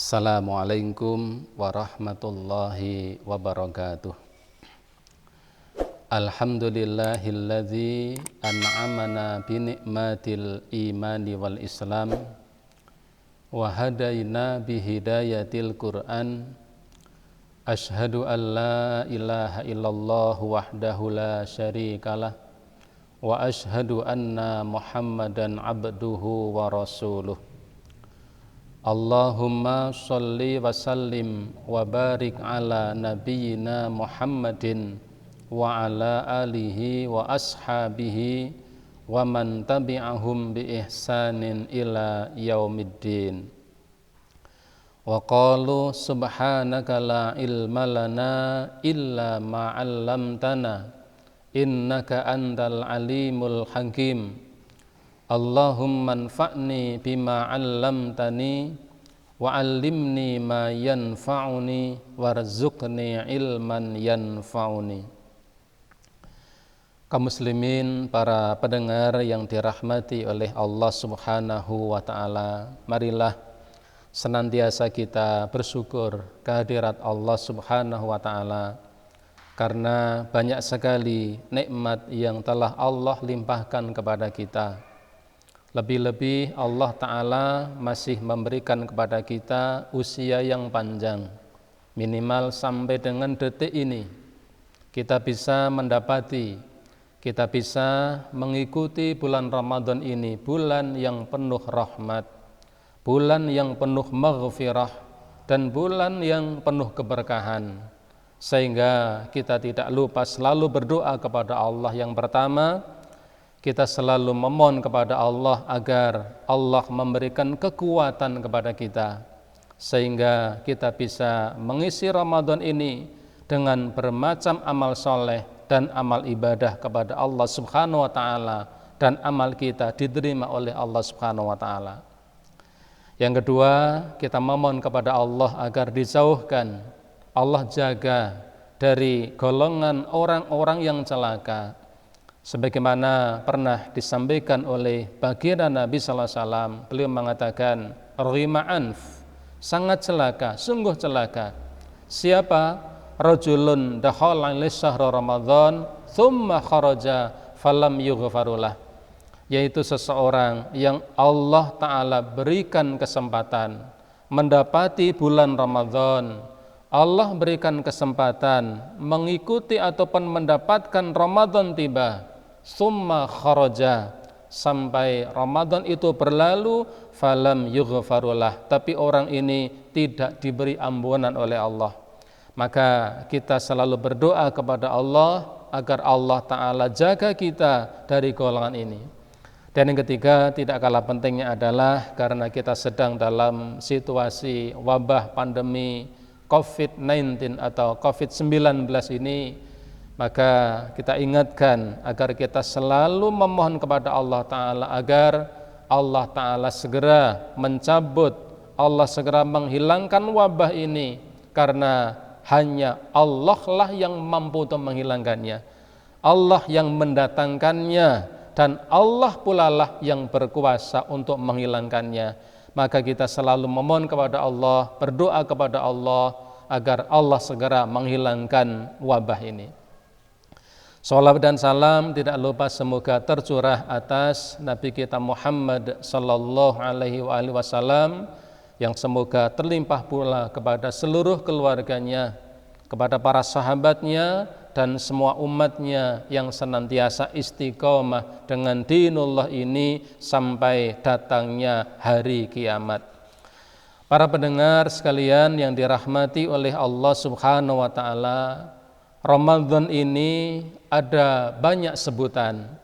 Assalamualaikum warahmatullahi wabarakatuh. Alhamdulillahilladzi an'amana binikmatil imani wal islam wa hadaina bihidayatil Qur'an. Ashhadu an la ilaha illallah wahdahu la syarikalah wa ashhadu anna Muhammadan abduhu wa rasuluh. Allahumma sholli wa sallim wa barik ala nabiyyina Muhammadin wa ala alihi wa ashabihi wa man tabi'ahum bi ihsanin ila yaumiddin. Wa qalu subhanaka la ilma lana illa ma 'allamtana innaka antal alimul hakim. Allahumma anfa'ni bima 'allamtani wa 'allimni ma yanfa'uni warzuqni ilman yanfa'uni. Kaum muslimin, para pendengar yang dirahmati oleh Allah Subhanahu wa taala, marilah senantiasa kita bersyukur kehadirat Allah Subhanahu wa taala karena banyak sekali nikmat yang telah Allah limpahkan kepada kita. Lebih-lebih Allah Ta'ala masih memberikan kepada kita usia yang panjang, minimal sampai dengan detik ini kita bisa mendapati, kita bisa mengikuti bulan Ramadan ini, bulan yang penuh rahmat, bulan yang penuh maghfirah, dan bulan yang penuh keberkahan, sehingga kita tidak lupa selalu berdoa kepada Allah. Yang pertama, kita selalu memohon kepada Allah agar Allah memberikan kekuatan kepada kita sehingga kita bisa mengisi Ramadan ini dengan bermacam amal soleh dan amal ibadah kepada Allah Subhanahu wa taala, dan amal kita diterima oleh Allah Subhanahu wa taala. Yang kedua, kita memohon kepada Allah agar dijauhkan, Allah jaga dari golongan orang-orang yang celaka. Sebagaimana pernah disampaikan oleh baginda Nabi sallallahu alaihi wasallam, beliau mengatakan, "Rima anf, sangat celaka, sungguh celaka. Siapa? Rajulun dakhala syahr Ramadan, thumma kharaja falam yughfarulah." Yaitu seseorang yang Allah Ta'ala berikan kesempatan mendapati bulan Ramadan, Allah berikan kesempatan mengikuti ataupun mendapatkan Ramadan tiba, summa kharaja, sampai Ramadan itu berlalu, falam yughfarulah, tapi orang ini tidak diberi ampunan oleh Allah. Maka kita selalu berdoa kepada Allah agar Allah Ta'ala jaga kita dari golongan ini. Dan yang ketiga, tidak kalah pentingnya adalah karena kita sedang dalam situasi wabah pandemi COVID-19 atau COVID-19 ini, maka kita ingatkan agar kita selalu memohon kepada Allah Ta'ala agar Allah Ta'ala segera mencabut, Allah segera menghilangkan wabah ini, karena hanya Allah lah yang mampu untuk menghilangkannya, Allah yang mendatangkannya, dan Allah pula lah yang berkuasa untuk menghilangkannya. Maka kita selalu memohon kepada Allah, berdoa kepada Allah agar Allah segera menghilangkan wabah ini. Salawat dan salam tidak lupa semoga tercurah atas Nabi kita Muhammad sallallahu alaihi wasallam, yang semoga terlimpah pula kepada seluruh keluarganya, kepada para sahabatnya, dan semua umatnya yang senantiasa istiqomah dengan dinullah ini sampai datangnya hari kiamat. Para pendengar sekalian yang dirahmati oleh Allah Subhanahu wa taala, Ramadan ini ada banyak sebutan.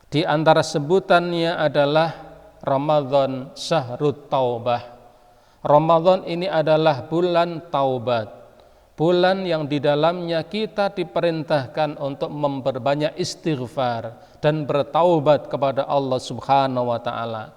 Di antara sebutannya adalah Ramadan Syahrut Taubah. Ramadan ini adalah bulan taubat, bulan yang di dalamnya kita diperintahkan untuk memperbanyak istighfar dan bertaubat kepada Allah Subhanahu wa taala.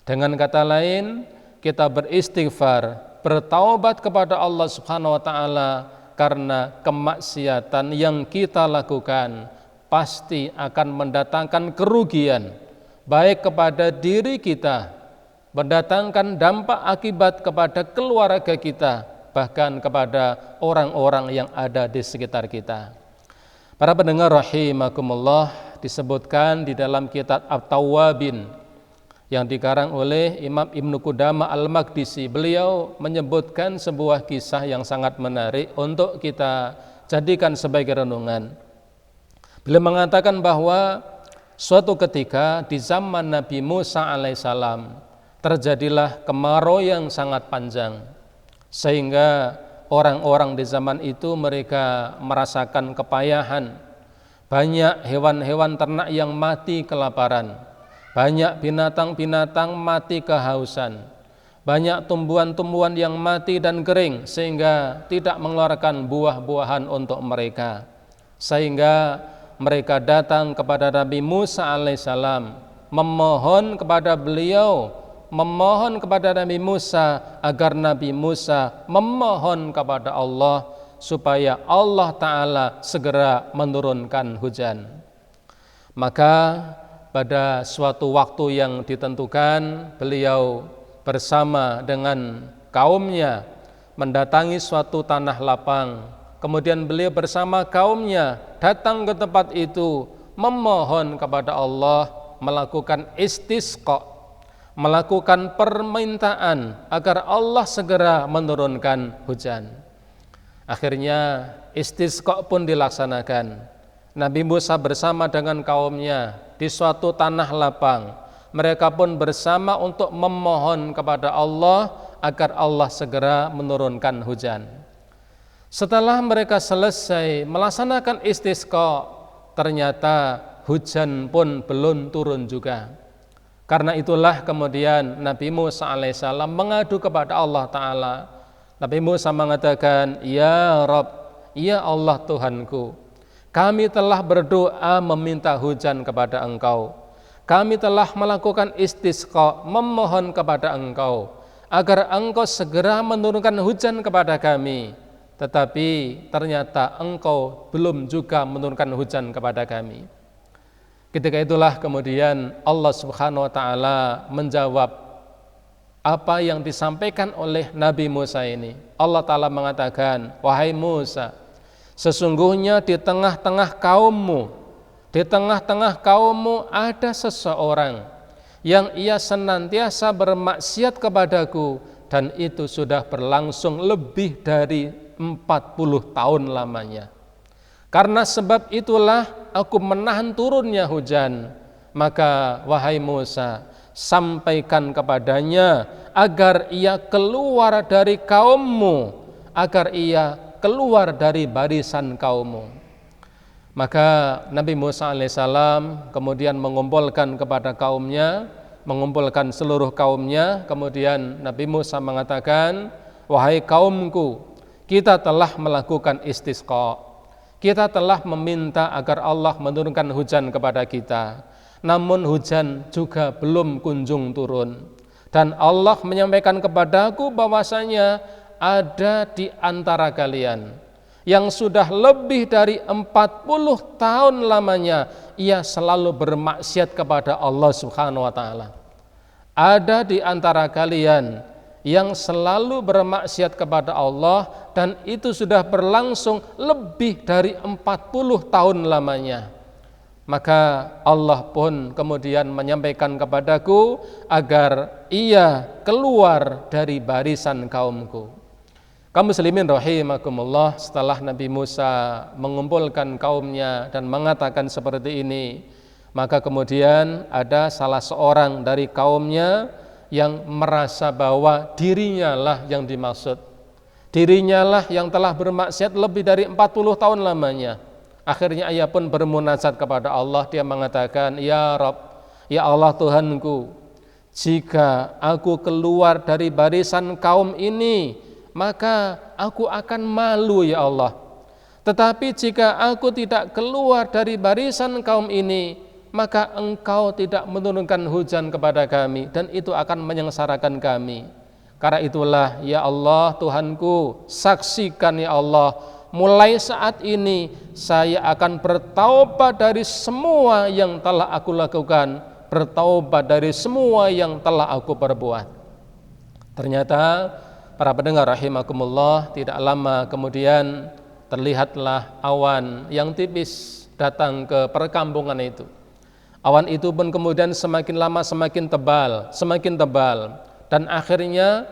Dengan kata lain, kita beristighfar, bertaubat kepada Allah Subhanahu wa taala karena kemaksiatan yang kita lakukan pasti akan mendatangkan kerugian baik kepada diri kita mendatangkan dampak akibat kepada keluarga kita, bahkan kepada orang-orang yang ada di sekitar kita. Para pendengar rahimakumullah, disebutkan di dalam kitab At-Tawwabin yang dikarang oleh Imam Ibnu Qudamah Al-Maqdisi. Beliau menyebutkan sebuah kisah yang sangat menarik untuk kita jadikan sebagai renungan. Beliau mengatakan bahwa suatu ketika di zaman Nabi Musa alaihissalam terjadilah kemarau yang sangat panjang, sehingga orang-orang di zaman itu mereka merasakan kepayahan. Banyak hewan-hewan ternak yang mati kelaparan, banyak binatang-binatang mati kehausan, banyak tumbuhan-tumbuhan yang mati dan kering sehingga tidak mengeluarkan buah-buahan untuk mereka. Sehingga mereka datang kepada Nabi Musa alaihissalam, memohon kepada beliau, memohon kepada Nabi Musa agar Nabi Musa memohon kepada Allah supaya Allah Ta'ala segera menurunkan hujan. Maka pada suatu waktu yang ditentukan, beliau bersama dengan kaumnya mendatangi suatu tanah lapang. Kemudian beliau bersama kaumnya datang ke tempat itu, memohon kepada Allah, melakukan istisqa, melakukan permintaan agar Allah segera menurunkan hujan. Akhirnya istisqa pun dilaksanakan. Nabi Musa bersama dengan kaumnya di suatu tanah lapang. Mereka pun bersama untuk memohon kepada Allah agar Allah segera menurunkan hujan. Setelah mereka selesai melaksanakan istisqa, ternyata hujan pun belum turun juga. Karena itulah kemudian Nabi Musa alaihissalam mengadu kepada Allah Ta'ala. Nabi Musa mengatakan, "Ya Rabb, ya Allah Tuhanku, kami telah berdoa meminta hujan kepada Engkau. Kami telah melakukan istisqa, memohon kepada Engkau agar Engkau segera menurunkan hujan kepada kami. Tetapi ternyata Engkau belum juga menurunkan hujan kepada kami." Ketika itulah kemudian Allah Subhanahu wa Ta'ala menjawab apa yang disampaikan oleh Nabi Musa ini. Allah Ta'ala mengatakan, "Wahai Musa, sesungguhnya di tengah-tengah kaummu ada seseorang yang ia senantiasa bermaksiat kepadaku, dan itu sudah berlangsung lebih dari 40 tahun lamanya. Karena sebab itulah aku menahan turunnya hujan. Maka wahai Musa, sampaikan kepadanya agar ia keluar dari kaummu, agar ia keluar dari barisan kaummu." Maka Nabi Musa alaihissalam kemudian mengumpulkan kepada kaumnya, mengumpulkan seluruh kaumnya. Kemudian Nabi Musa mengatakan, "Wahai kaumku, kita telah melakukan istisqa, kita telah meminta agar Allah menurunkan hujan kepada kita, namun hujan juga belum kunjung turun. Dan Allah menyampaikan kepadaku bahwasanya ada di antara kalian yang sudah lebih dari 40 tahun lamanya ia selalu bermaksiat kepada Allah Subhanahu wa Ta'ala. Ada di antara kalian yang selalu bermaksiat kepada Allah, dan itu sudah berlangsung lebih dari 40 tahun lamanya." Maka Allah pun kemudian menyampaikan kepadaku agar ia keluar dari barisan kaumku. Kaum muslimin rahimakumullah, setelah Nabi Musa mengumpulkan kaumnya dan mengatakan seperti ini, maka kemudian ada salah seorang dari kaumnya yang merasa bahwa dirinya lah yang dimaksud, dirinya lah yang telah bermaksiat lebih dari 40 tahun lamanya. Akhirnya ia pun bermunajat kepada Allah. Dia mengatakan, "Ya Rabb, ya Allah Tuhanku, jika aku keluar dari barisan kaum ini, maka aku akan malu ya Allah. Tetapi jika aku tidak keluar dari barisan kaum ini, maka Engkau tidak menurunkan hujan kepada kami, dan itu akan menyengsarakan kami. Karena itulah ya Allah Tuhanku, saksikan ya Allah, mulai saat ini saya akan bertaubat dari semua yang telah aku lakukan, bertaubat dari semua yang telah aku perbuat. Ternyata para pendengar rahimakumullah, tidak lama kemudian terlihatlah awan yang tipis datang ke perkampungan itu. Awan itu pun kemudian semakin lama semakin tebal, dan akhirnya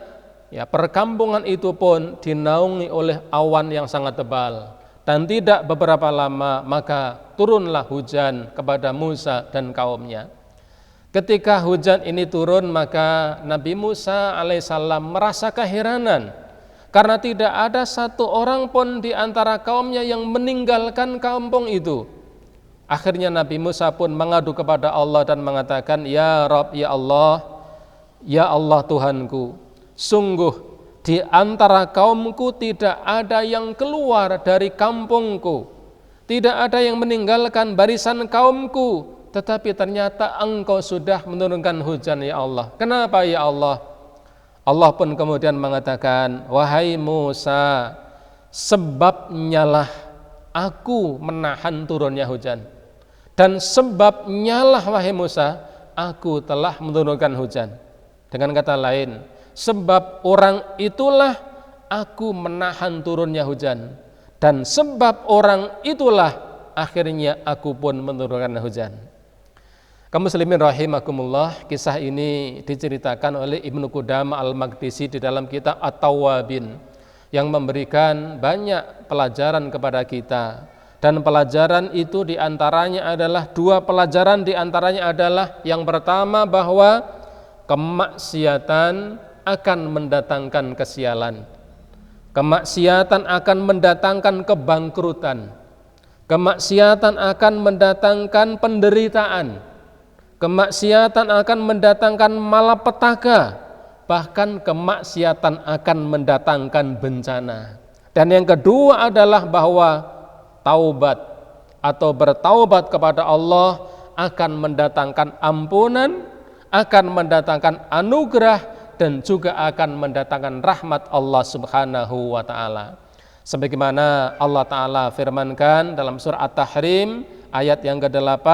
perkampungan itu pun dinaungi oleh awan yang sangat tebal. Dan tidak beberapa lama maka turunlah hujan kepada Musa dan kaumnya. Ketika hujan ini turun, maka Nabi Musa alaihissalam merasa keheranan karena tidak ada satu orang pun di antara kaumnya yang meninggalkan kampung itu. Akhirnya Nabi Musa pun mengadu kepada Allah dan mengatakan, "Ya Rabb, ya Allah Tuhanku, sungguh di antara kaumku tidak ada yang keluar dari kampungku, tidak ada yang meninggalkan barisan kaumku, tetapi ternyata Engkau sudah menurunkan hujan ya Allah. Kenapa ya Allah?" Allah pun kemudian mengatakan, "Wahai Musa, sebabnyalah aku menahan turunnya hujan, dan sebabnyalah wahai Musa, aku telah menurunkan hujan." Dengan kata lain, sebab orang itulah aku menahan turunnya hujan, dan sebab orang itulah akhirnya aku pun menurunkan hujan. Kaum muslimin rahimakumullah, kisah ini diceritakan oleh Ibnu Qudamah Al-Maqdisi di dalam kitab At-Tawwabin yang memberikan banyak pelajaran kepada kita. Dan pelajaran itu diantaranya adalah dua pelajaran, diantaranya adalah yang pertama bahwa kemaksiatan akan mendatangkan kesialan. Kemaksiatan akan mendatangkan kebangkrutan. Kemaksiatan akan mendatangkan penderitaan. Kemaksiatan akan mendatangkan malapetaka. Bahkan kemaksiatan akan mendatangkan bencana. Dan yang kedua adalah bahwa taubat atau bertaubat kepada Allah akan mendatangkan ampunan, akan mendatangkan anugerah, dan juga akan mendatangkan rahmat Allah Subhanahu wa taala. Sebagaimana Allah taala firmankan dalam surah At-Tahrim ayat yang ke-8,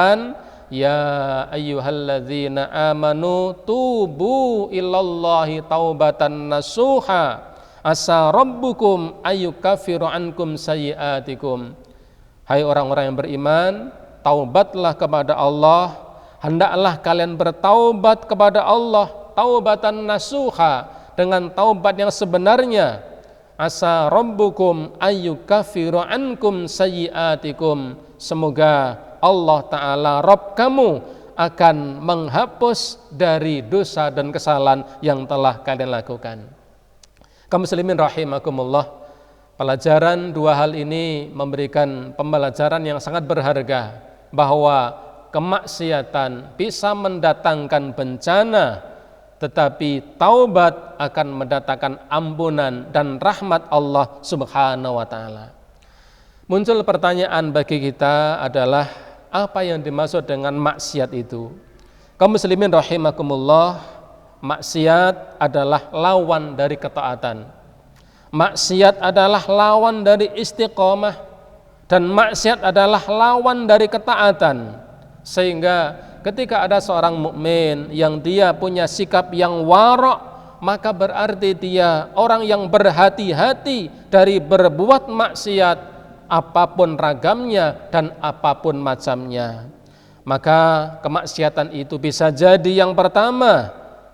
"Ya ayyuhalladzina amanu tubu ilallahi taubatan nasuha asa rabbukum ayyukaffiru ankum sayyi'atikum." Hai orang-orang yang beriman, taubatlah kepada Allah, hendaklah kalian bertaubat kepada Allah taubatan nasuha, dengan taubat yang sebenarnya. Asa rabbukum ayyukaffiru ankum sayyi'atikum, semoga Allah Ta'ala Rabb kamu akan menghapus dari dosa dan kesalahan yang telah kalian lakukan. Kaum muslimin rahimakumullah, pelajaran dua hal ini memberikan pembelajaran yang sangat berharga bahwa kemaksiatan bisa mendatangkan bencana, tetapi taubat akan mendatangkan ampunan dan rahmat Allah Subhanahu wa taala. Muncul pertanyaan bagi kita adalah, apa yang dimaksud dengan maksiat itu? Kaum muslimin rahimakumullah, maksiat adalah lawan dari ketaatan. Maksiat adalah lawan dari istiqomah, dan maksiat adalah lawan dari ketaatan. Sehingga ketika ada seorang mukmin yang dia punya sikap yang warok, maka berarti dia orang yang berhati-hati dari berbuat maksiat apapun ragamnya dan apapun macamnya. Maka kemaksiatan itu bisa jadi yang pertama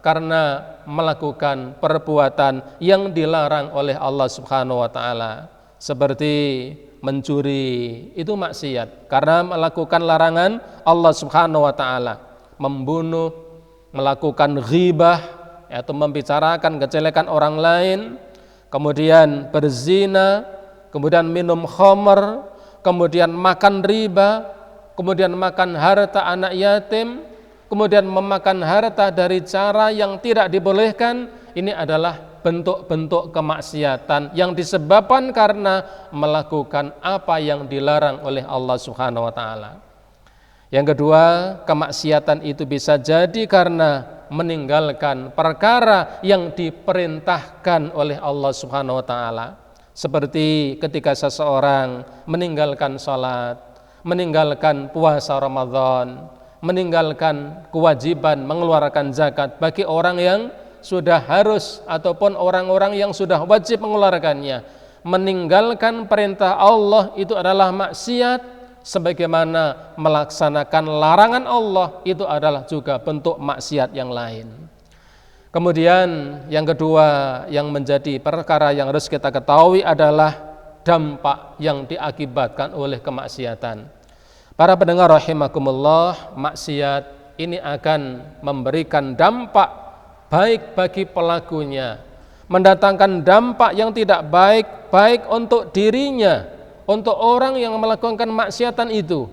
karena melakukan perbuatan yang dilarang oleh Allah Subhanahu wa taala, seperti mencuri, itu maksiat karena melakukan larangan Allah Subhanahu wa taala. Membunuh, melakukan ghibah, yaitu membicarakan kejelekan orang lain, kemudian berzina, kemudian minum khamr, kemudian makan riba, kemudian makan harta anak yatim, kemudian memakan harta dari cara yang tidak dibolehkan. Ini adalah bentuk-bentuk kemaksiatan yang disebabkan karena melakukan apa yang dilarang oleh Allah Subhanahu wa taala. Yang kedua, kemaksiatan itu bisa jadi karena meninggalkan perkara yang diperintahkan oleh Allah Subhanahu wa taala. Seperti ketika seseorang meninggalkan salat, meninggalkan puasa Ramadan, meninggalkan kewajiban mengeluarkan zakat bagi orang yang sudah harus ataupun orang-orang yang sudah wajib mengeluarkannya. Meninggalkan perintah Allah itu adalah maksiat, sebagaimana melaksanakan larangan Allah itu adalah juga bentuk maksiat yang lain. Kemudian yang kedua yang menjadi perkara yang harus kita ketahui adalah dampak yang diakibatkan oleh kemaksiatan. Para pendengar rahimakumullah, maksiat ini akan memberikan dampak baik bagi pelakunya, mendatangkan dampak yang tidak baik, baik untuk dirinya, untuk orang yang melakukan maksiatan itu,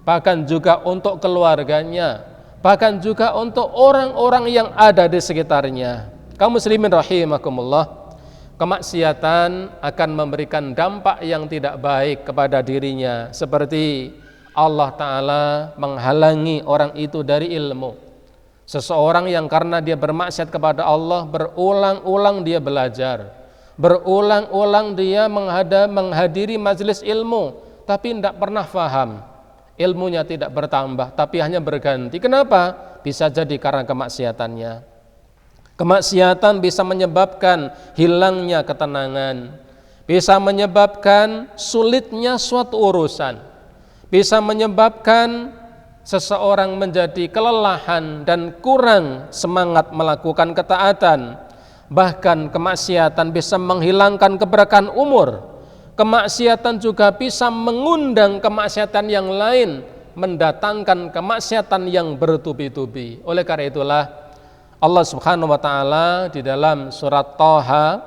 bahkan juga untuk keluarganya, bahkan juga untuk orang-orang yang ada di sekitarnya. Kaum muslimin rahimakumullah, kemaksiatan akan memberikan dampak yang tidak baik kepada dirinya, seperti Allah Ta'ala menghalangi orang itu dari ilmu. Seseorang yang karena dia bermaksiat kepada Allah, berulang-ulang dia belajar, berulang-ulang dia menghadiri majelis ilmu, tapi tidak pernah faham, ilmunya tidak bertambah, tapi hanya berganti. Kenapa? Bisa jadi karena kemaksiatannya. Kemaksiatan bisa menyebabkan hilangnya ketenangan, bisa menyebabkan sulitnya suatu urusan, bisa menyebabkan seseorang menjadi kelelahan dan kurang semangat melakukan ketaatan. Bahkan kemaksiatan bisa menghilangkan keberkahan umur. Kemaksiatan juga bisa mengundang kemaksiatan yang lain, mendatangkan kemaksiatan yang bertubi-tubi. Oleh karena itulah Allah Subhanahu wa taala di dalam surat Thaha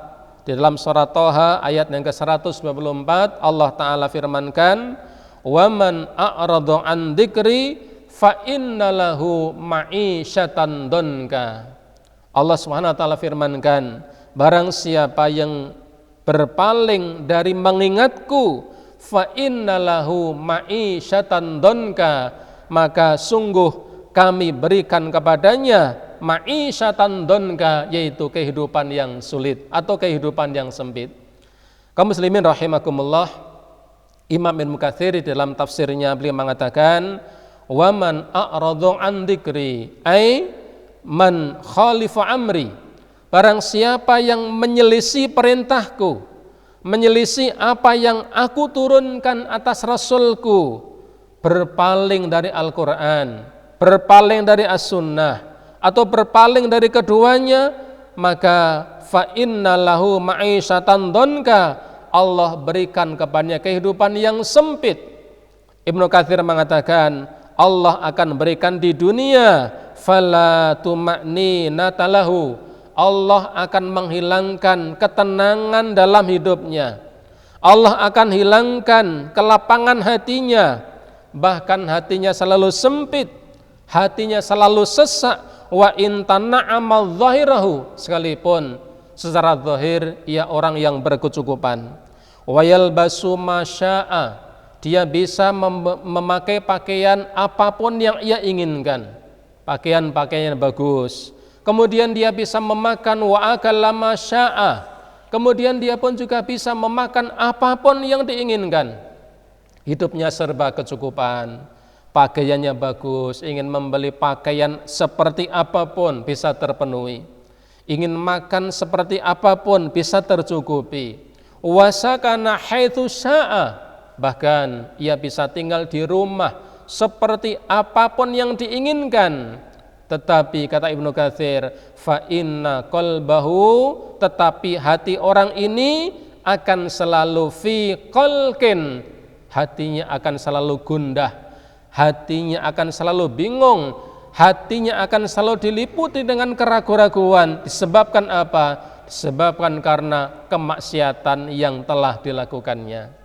ayat yang ke-124 Allah taala firmankan, "Wa man a'rada 'an dzikri fa innalahu ma'isyatan donka." Allah Subhanahu wa taala firmankan, barang siapa yang berpaling dari mengingatku, fa innalahu ma'isyatan donka, maka sungguh kami berikan kepadanya ma'isyatan donka, yaitu kehidupan yang sulit atau kehidupan yang sempit. Kaum muslimin rahimakumullah, Imam Ibnu Katsir dalam tafsirnya beliau mengatakan, wa man a'rada an dzikri ai man khalifa amri, barang siapa yang menyelisih perintahku, menyelisih apa yang aku turunkan atas Rasulku, berpaling dari Al-Quran, berpaling dari As-Sunnah, atau berpaling dari keduanya, maka fa innalahu ma'isyatan donka, Allah berikan kepadanya kehidupan yang sempit. Ibnu Katsir mengatakan Allah akan berikan di dunia fala tuma'ninata lahu, Allah akan menghilangkan ketenangan dalam hidupnya, Allah akan hilangkan kelapangan hatinya, bahkan hatinya selalu sempit, hatinya selalu sesak. Wa in tana'amal zahirahu, sekalipun secara zahir ia orang yang berkecukupan. Wa yalbasu masya'a, dia bisa memakai pakaian apapun yang ia inginkan, pakaian-pakaian bagus. Kemudian dia bisa memakan wa akala masya'a, kemudian dia pun juga bisa memakan apapun yang diinginkan. Hidupnya serba kecukupan, pakaiannya bagus, ingin membeli pakaian seperti apapun bisa terpenuhi, ingin makan seperti apapun bisa tercukupi. Wasakana haitsu syaa, bahkan ia bisa tinggal di rumah seperti apapun yang diinginkan. Tetapi kata Ibnu Katsir, fa inna qalbahu, tetapi hati orang ini akan selalu fi qalqin, hatinya akan selalu gundah, hatinya akan selalu bingung, hatinya akan selalu diliputi dengan keraguan-raguan. Disebabkan apa? Disebabkan karena kemaksiatan yang telah dilakukannya.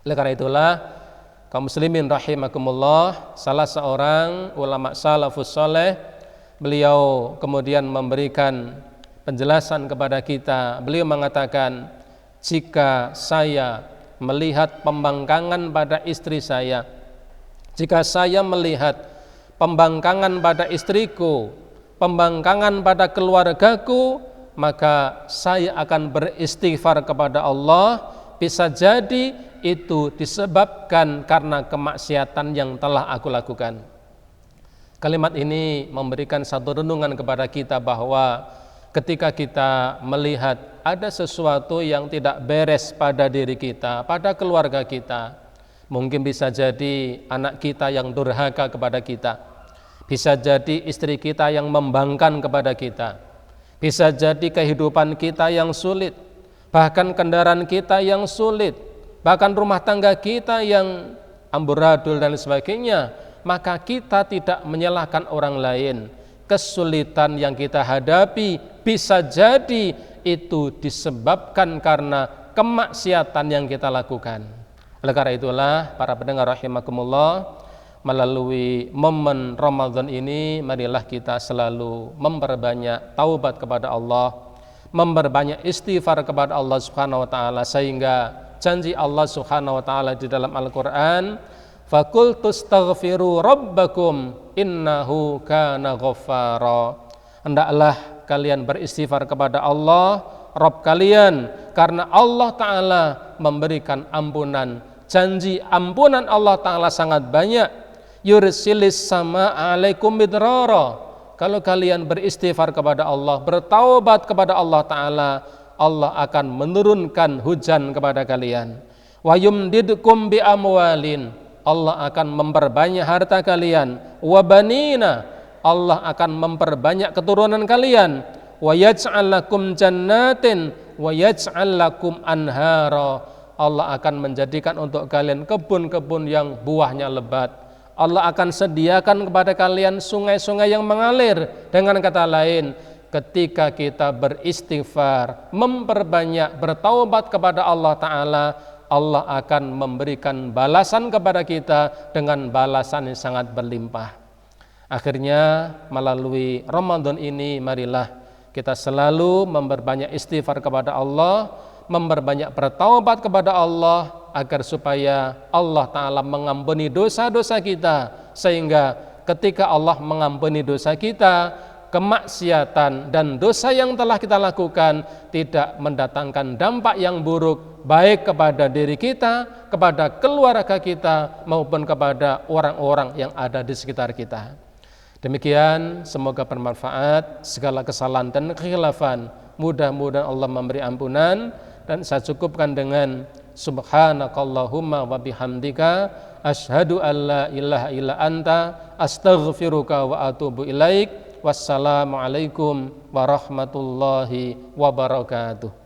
Oleh karena itulah, kaum muslimin rahimakumullah, salah seorang ulama salafus saleh, beliau kemudian memberikan penjelasan kepada kita. Beliau mengatakan, jika saya melihat pembangkangan pada istri saya, jika saya melihat pembangkangan pada istriku, pembangkangan pada keluargaku, maka saya akan beristighfar kepada Allah. Bisa jadi itu disebabkan karena kemaksiatan yang telah aku lakukan. Kalimat ini memberikan satu renungan kepada kita bahwa ketika kita melihat ada sesuatu yang tidak beres pada diri kita, pada keluarga kita, mungkin bisa jadi anak kita yang durhaka kepada kita, bisa jadi istri kita yang membangkang kepada kita, bisa jadi kehidupan kita yang sulit, bahkan kendaraan kita yang sulit, bahkan rumah tangga kita yang amburadul dan sebagainya. Maka kita tidak menyalahkan orang lain. Kesulitan yang kita hadapi bisa jadi itu disebabkan karena kemaksiatan yang kita lakukan. Oleh karena itulah para pendengar rahimakumullah, melalui momen Ramadan ini marilah kita selalu memperbanyak taubat kepada Allah, memperbanyak istighfar kepada Allah Subhanahu wa taala, sehingga janji Allah Subhanahu wa taala di dalam Al-Qur'an, "Faqultu astaghfiru rabbakum innahu kana ghaffara." Hendaklah kalian beristighfar kepada Allah, Rabb kalian, karena Allah taala memberikan ampunan. Janji ampunan Allah taala sangat banyak. Yursilis sama alaikum midrara. Kalau kalian beristighfar kepada Allah, bertaubat kepada Allah taala, Allah akan menurunkan hujan kepada kalian. Wa yumdidkum bi amwalin. Allah akan memperbanyak harta kalian. Wa banina, Allah akan memperbanyak keturunan kalian. Wa yaj'al lakum jannatin wa yaj'al lakum anhara. Allah akan menjadikan untuk kalian kebun-kebun yang buahnya lebat. Allah akan sediakan kepada kalian sungai-sungai yang mengalir. Dengan kata lain, ketika kita beristighfar, memperbanyak bertaubat kepada Allah taala, Allah akan memberikan balasan kepada kita dengan balasan yang sangat berlimpah. Akhirnya melalui Ramadan ini marilah kita selalu memperbanyak istighfar kepada Allah, memperbanyak bertaubat kepada Allah, agar supaya Allah Ta'ala mengampuni dosa-dosa kita, sehingga ketika Allah mengampuni dosa kita, kemaksiatan dan dosa yang telah kita lakukan tidak mendatangkan dampak yang buruk, baik kepada diri kita, kepada keluarga kita, maupun kepada orang-orang yang ada di sekitar kita. Demikian, semoga bermanfaat. Segala kesalahan dan kekhilafan mudah-mudahan Allah memberi ampunan, dan saya cukupkan dengan subhanakallahumma wa bihamdika asyhadu an la ilaha illa anta astaghfiruka wa atubu ilaik. Wassalamualaikum warahmatullahi wabarakatuh.